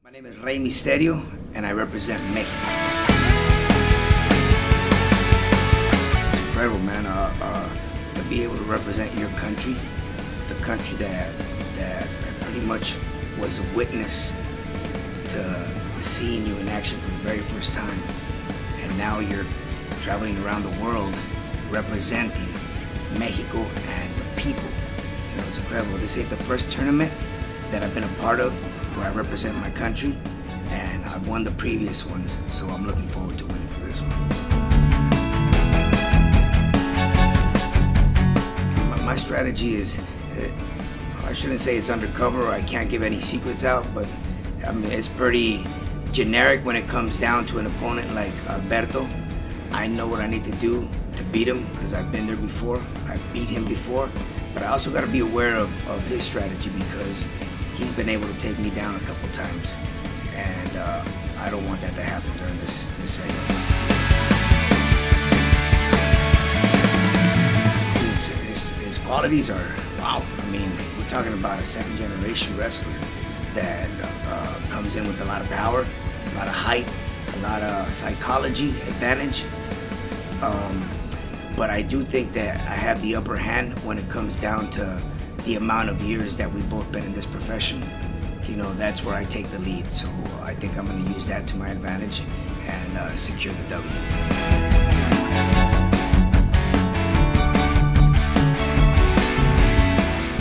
My name is Mystrio, and I represent Mexico. It's incredible, man, to be able to represent your country, the country that pretty much was a witness to seeing you in action for the very first time, and now you're traveling around the world representing Mexico and the people. You know, it's incredible. This ain't the first tournament that I've been a part of where I represent my country, and I've won the previous ones, so I'm looking forward to winning for this one. My strategy is, I shouldn't say it's undercover, or I can't give any secrets out, but I mean, it's pretty generic when it comes down to an opponent like Alberto. I know what I need to do to beat him because I've been there before. I've beat him before, but I also got to be aware of his strategy because he's been able to take me down a couple times, and I don't want that to happen during this segment. His qualities are wow. I mean, we're talking about a second-generation wrestler that comes in with a lot of power, a lot of height, a lot of psychology advantage. But I do think that I have the upper hand when it comes down to the amount of years that we've both been in this profession. You know, that's where I take the lead. So I think I'm going to use that to my advantage and secure the W.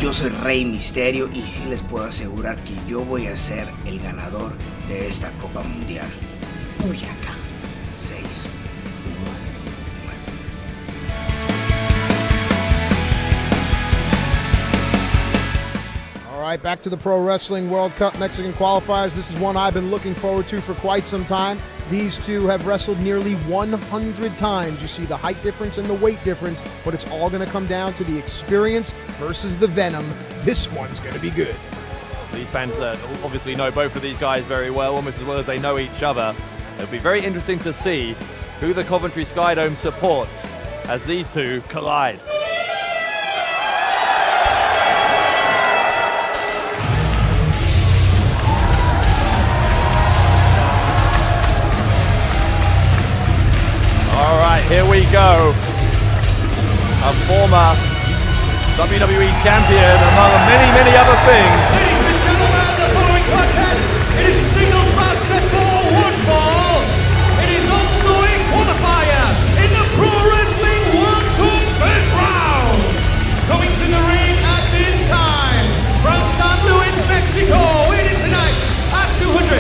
Yo soy Rey Mystrio y sí les puedo asegurar que yo voy a ser el ganador de esta Copa Mundial. Boyacá 6. All right, back to the Pro Wrestling World Cup Mexican qualifiers. This is one I've been looking forward to for quite some time. These two have wrestled nearly 100 times. You see the height difference and the weight difference, but it's all going to come down to the experience versus the venom. This one's going to be good. These fans obviously know both of these guys very well, almost as well as they know each other. It'll be very interesting to see who the Coventry Skydome supports as these two collide. All right, here we go. A former WWE champion, among many, many other things. Ladies and gentlemen, the following contest is single match set for one fall. It is also a qualifier in the Pro Wrestling World Cup first round. Coming to the ring at this time from San Luis, Mexico, weighing tonight at 230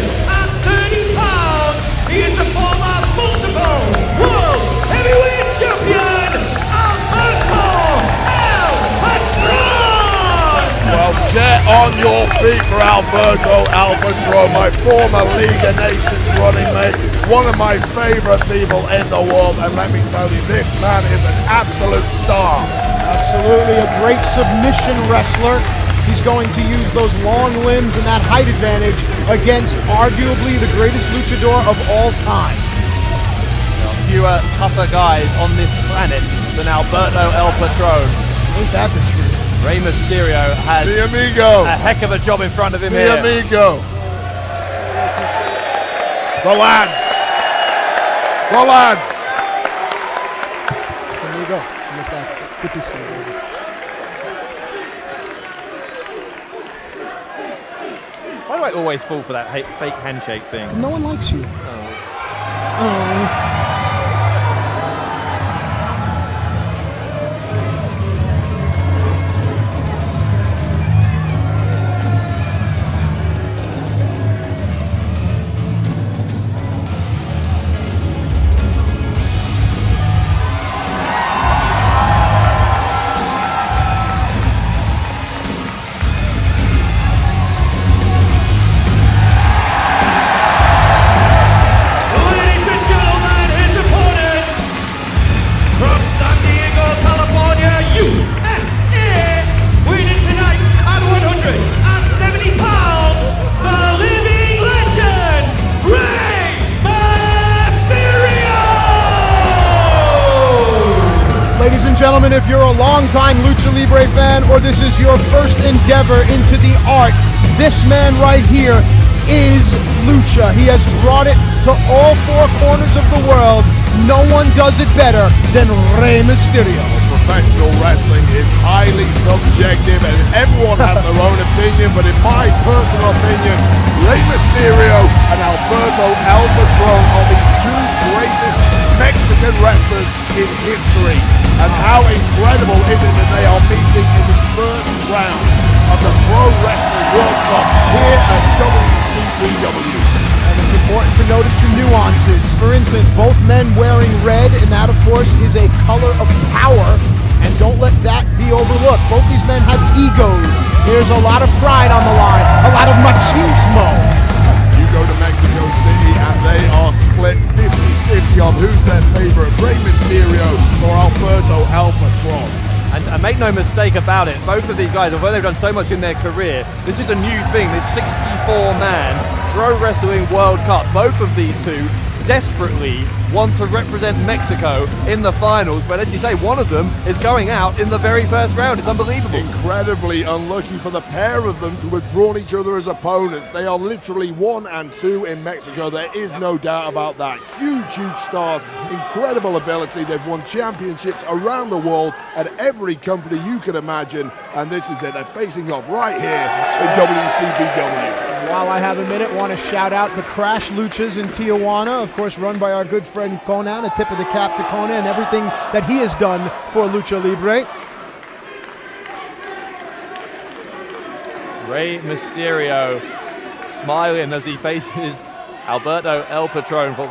pounds. He is a former multiple world heavyweight champion, Alberto. Well, get on your feet for Alberto, my former League of Nations running mate, one of my favorite people in the world, and let me tell you, this man is an absolute star. Absolutely a great submission wrestler. He's going to use those long limbs and that height advantage against arguably the greatest luchador of all time. Fewer tougher guys on this planet than Alberto El Patron. Ain't that the truth? Rey Mysterio has Mi amigo. a heck of a job in front of him Mi here. amigo. The lads. The lads. There you go. Good to see you, baby. Why do I always fall for that fake handshake thing? No one likes you. Oh. Gentlemen, if you're a longtime Lucha Libre fan or this is your first endeavor into the art, this man right here is brought it to all four corners of the world. No one does it better than Rey Mysterio. Professional wrestling is highly subjective and everyone has their own opinion, but in my personal opinion, Rey Mysterio and Alberto El Patron are the two greatest Mexican wrestlers in history. And how incredible is it that they are meeting in the first round of the Pro Wrestling World Cup here at WCPW. And it's important to notice the nuances. For instance, both men wearing red, and that, of course, is a color of power. And don't let that be overlooked. Both these men have egos. There's a lot of pride on the line, a lot of machismo. You go to Mexico City and they are split 50-50 on who's their favorite, Rey Mysterio or Alberto El Patron. And make no mistake about it, both of these guys, although they've done so much in their career, this is a new thing, this 64-man Pro Wrestling World Cup. Both of these two desperately want to represent Mexico in the finals, but as you say, one of them is going out in the very first round. It's unbelievable. Incredibly unlucky for the pair of them to have drawn each other as opponents. They are literally 1 and 2 in Mexico. There is no doubt about that. Huge stars, incredible ability. They've won championships around the world at every company you can imagine, and this is it. They're facing off right here in WCPW. While I have a minute, want to shout out the Crash Luchas in Tijuana, of course run by our good friend Conan, a tip of the cap to Conan and everything that he has done for Lucha Libre. Rey Mysterio smiling as he faces Alberto El Patron for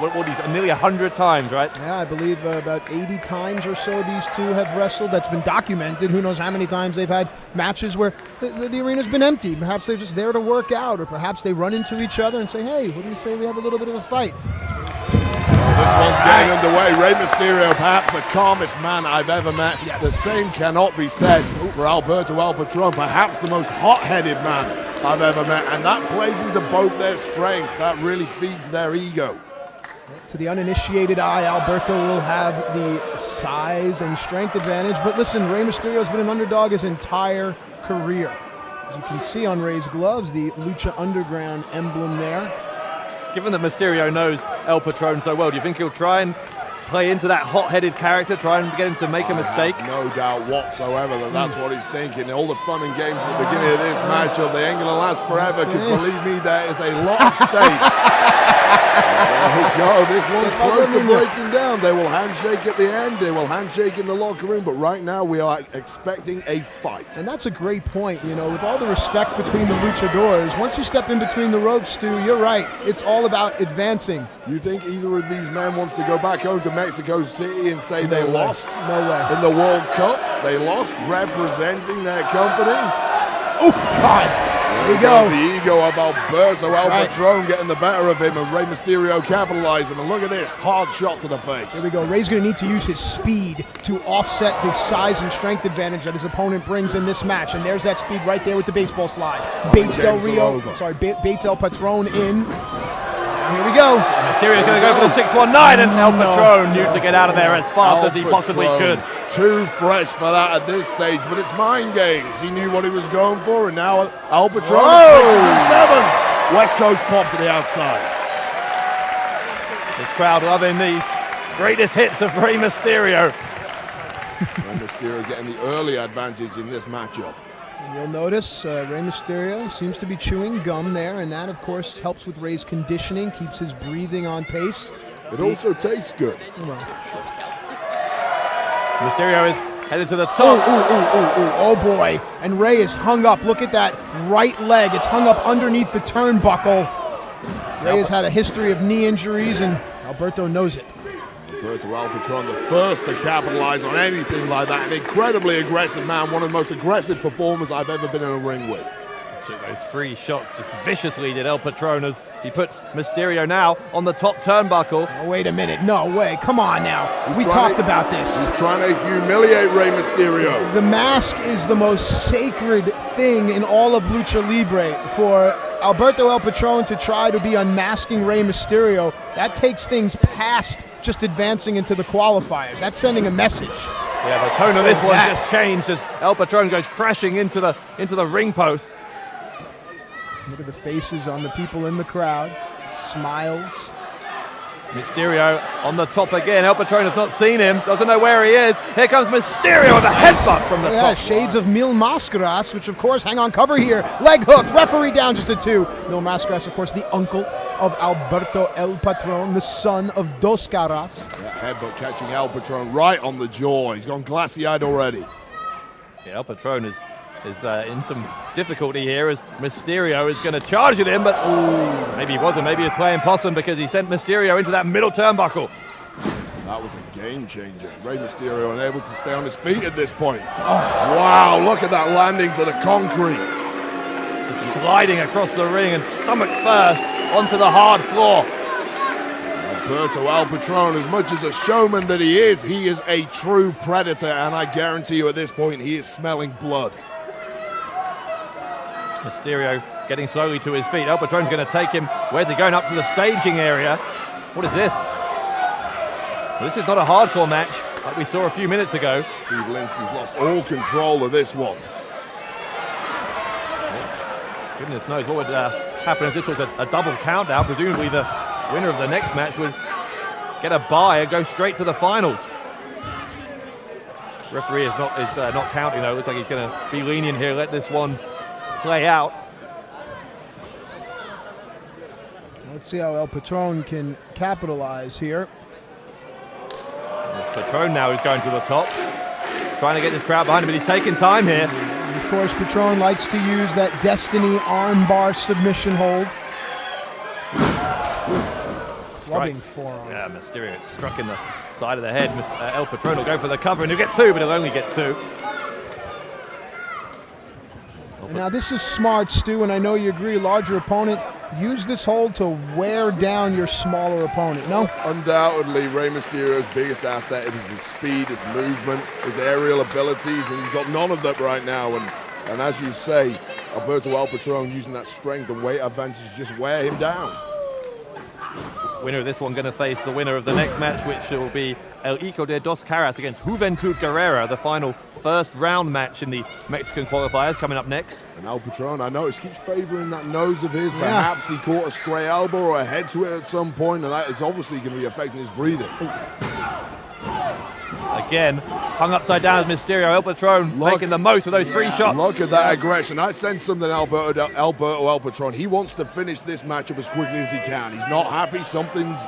nearly 100 times, right? Yeah, I believe about 80 times or so these two have wrestled. That's been documented. Who knows how many times they've had matches where the arena's been empty. Perhaps they're just there to work out, or perhaps they run into each other and say, hey, what do you say we have a little bit of a fight? This one's getting underway. Rey Mysterio, perhaps the calmest man I've ever met. Yes. The same cannot be said for Alberto El Patron, perhaps the most hot-headed man I've ever met. And that plays into both their strengths. That really feeds their ego. To the uninitiated eye, Alberto will have the size and strength advantage. But listen, Rey Mysterio's been an underdog his entire career. As you can see on Rey's gloves, the Lucha Underground emblem there. Given that Mysterio knows El Patron so well, do you think he'll try and play into that hot-headed character, try and get him to make a mistake? No doubt whatsoever that that's what he's thinking. All the fun and games at the beginning of this matchup, they ain't going to last forever, because believe me, there is a lot of stake. There we go. This one's close to breaking down. They will handshake at the end. They will handshake in the locker room. But right now, we are expecting a fight. And that's a great point. You know, with all the respect between the luchadors, once you step in between the ropes, Stu, you're right. It's all about advancing. You think either of these men wants to go back home to Mexico City and say they lost? No way. In the World Cup, they lost representing their company. Oh, God. Here we go. The ego of Alberto El Patron getting the better of him, and Rey Mysterio capitalizing. And look at this, hard shot to the face. Here we go. Rey's going to need to use his speed to offset the size and strength advantage that his opponent brings in this match. And there's that speed right there with the baseball slide. Bates El Patron in. Here we go. Mysterio's going to go for the 619, and El Patron knew to get out of there as fast as he possibly could. Too fresh for that at this stage, but it's mind games. He knew what he was going for, and now El Patron at 6s and 7s. West Coast pop to the outside. This crowd loving these greatest hits of Rey Mysterio. Rey Mysterio getting the early advantage in this matchup. And you'll notice Rey Mysterio seems to be chewing gum there, and that, of course, helps with Rey's conditioning, keeps his breathing on pace. It also tastes good. Mysterio is headed to the top. Oh boy. And Rey is hung up. Look at that right leg. It's hung up underneath the turnbuckle. Rey has had a history of knee injuries, and Alberto knows it. Alberto El Patron, the first to capitalize on anything like that. An incredibly aggressive man, one of the most aggressive performers I've ever been in a ring with. Took those 3 shots just viciously, did El Patron, as he puts Mysterio now on the top turnbuckle. Oh, wait a minute. No way. Come on now. We talked about this. He's trying to humiliate Rey Mysterio. The mask is the most sacred thing in all of Lucha Libre. For Alberto El Patron to try to be unmasking Rey Mysterio, that takes things past just advancing into the qualifiers. That's sending a message. Yeah, the tone of this one just changed as El Patron goes crashing into the ring post. Look at the faces on the people in the crowd. smiles. Mysterio on the top again. El Patron has not seen him, doesn't know where he is. Here comes Mysterio with a headbutt from the top. Shades of Mil Mascaras, which of course hang on cover here. Leg hook, referee down just a 2. Mil Mascaras, of course, the uncle of Alberto El Patron, the son of Dos Caras. That headbutt catching El Patron right on the jaw. He's gone glassy-eyed already. Yeah, El Patron is in some difficulty here as Mysterio is going to charge at him, but maybe he wasn't. Maybe he was playing possum because he sent Mysterio into that middle turnbuckle. That was a game changer. Rey Mysterio unable to stay on his feet at this point. Oh, wow, look at that landing to the concrete. Sliding across the ring and stomach first onto the hard floor. Alberto El Patron, as much as a showman that he is a true predator, and I guarantee you at this point he is smelling blood. Mysterio getting slowly to his feet. El Patron's going to take him. Where's he going? Up to the staging area. What is this? Well, this is not a hardcore match like we saw a few minutes ago. Steve Linsky's lost all control of this one. Goodness knows what would happen if this was a double countdown. Presumably the winner of the next match would get a bye and go straight to the finals. Referee is not counting though. Looks like he's going to be lenient here. Let this one play out. Let's see how El Patron can capitalize here. It's Patron now who's going to the top, trying to get this crowd behind him, but he's taking time here. And of course, Patron likes to use that Destiny armbar submission hold. Clubbing forearm. Yeah, Mysterio it's struck in the side of the head. El Patron will go for the cover and he'll get 2, but he'll only get 2. Now this is smart, Stu, and I know you agree, larger opponent, use this hold to wear down your smaller opponent, no? Undoubtedly, Rey Mysterio's biggest asset is his speed, his movement, his aerial abilities, and he's got none of that right now. And as you say, Alberto El Patron using that strength and weight advantage to just wear him down. Winner of this one going to face the winner of the next match, which will be El Hijo de Dos Caras against Juventud Guerrera, the final first round match in the Mexican qualifiers coming up next. And El Patron, I noticed, keeps favoring that nose of his. Perhaps he caught a stray elbow or a head to it at some point, and that is obviously going to be affecting his breathing. Again, hung upside down as Mysterio. El Patron making the most of those free shots. Look at that aggression. I sense something, Alberto El Patron. He wants to finish this matchup as quickly as he can. He's not happy. Something's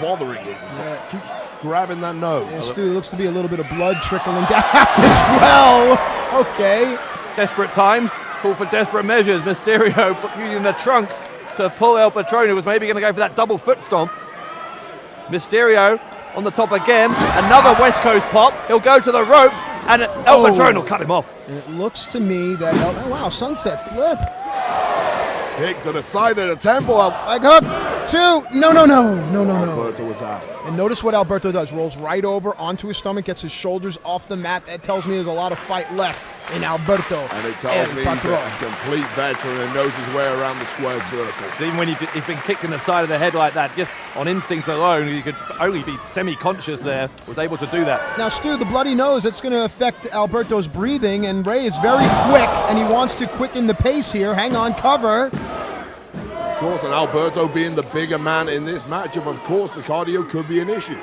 bothering him. So keeps grabbing that nose. Yeah, Stu, looks to be a little bit of blood trickling down as well. Okay. Desperate times call for desperate measures. Mysterio using the trunks to pull El Patron, who was maybe going to go for that double foot stomp. Mysterio on the top again, another West Coast pop. He'll go to the ropes, and El Patron will cut him off. And it looks to me that wow, sunset flip. Kick to the side of the temple. Like hook, 2. No. Alberto was out. And notice what Alberto does. Rolls right over onto his stomach, gets his shoulders off the mat. That tells me there's a lot of fight left in Alberto. And it tells me he's a complete veteran and knows his way around the squared circle. Even when he's been kicked in the side of the head like that, just on instinct alone, he could only be semi-conscious there, was able to do that. Now, Stu, the bloody nose, that's going to affect Alberto's breathing, and Rey is very quick, and he wants to quicken the pace here. Hang on, cover. Of course, and Alberto being the bigger man in this matchup, of course, the cardio could be an issue.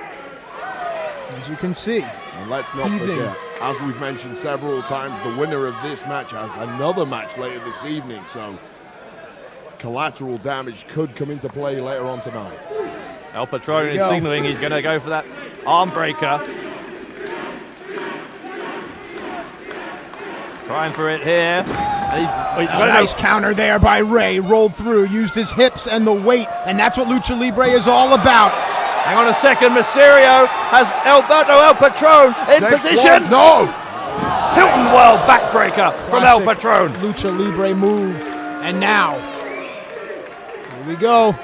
As you can see. And let's not forget, as we've mentioned several times, the winner of this match has another match later this evening, so collateral damage could come into play later on tonight. El Patron is signaling he's going to go for that arm breaker. Trying for it here. And he's a nice counter there by Rey. Rolled through, used his hips and the weight, and that's what Lucha Libre is all about. Hang on a second, Mysterio has Alberto El Patron in position. No! Tilton World backbreaker from El Patron. Lucha Libre move. And now, here we go.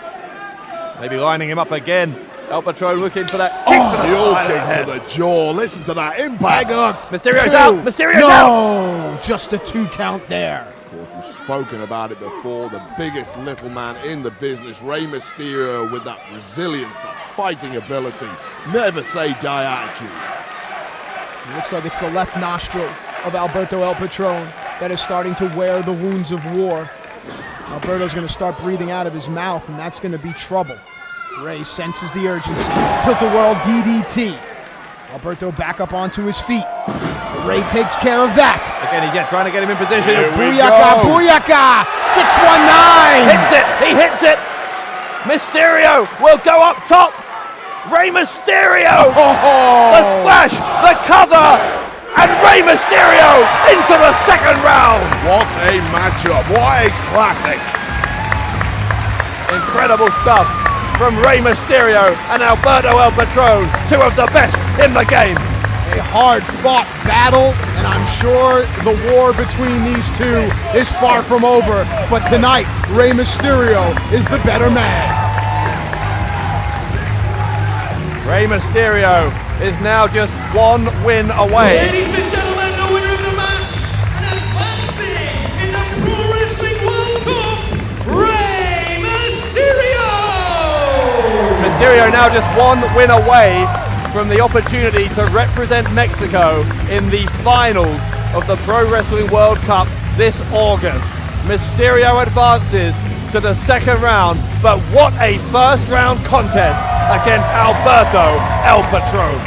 Maybe lining him up again. El Patron looking for that kick to the side kick to the jaw. Listen to that impact. Mysterio's out. Mysterio's out. No, just a 2 count there. Of course, we've spoken about it before. The biggest little man in the business, Rey Mysterio, with that resilience, that fighting ability, never say die attitude. It looks like it's the left nostril of Alberto El Patron that is starting to wear the wounds of war. Alberto's going to start breathing out of his mouth, and that's going to be trouble. Ray senses the urgency. Tilt-a-whirl DDT. Alberto back up onto his feet. Ray takes care of that. Again, he's trying to get him in position. Booyaka, booyaka! 619! Hits it! He hits it! Mysterio will go up top! Rey Mysterio! The splash! The cover! And Rey Mysterio into the second round! What a matchup. What a classic. Incredible stuff from Rey Mysterio and Alberto El Patron, two of the best in the game. A hard-fought battle, and I'm sure the war between these two is far from over. But tonight, Rey Mysterio is the better man. Rey Mysterio is now just one win away. Ladies and gentlemen, the winner of the match and advancing in the Pro Wrestling World Cup, Rey Mysterio! Mysterio now just one win away from the opportunity to represent Mexico in the finals of the Pro Wrestling World Cup this August. Mysterio advances to the second round, but what a first round contest against Alberto El Patron.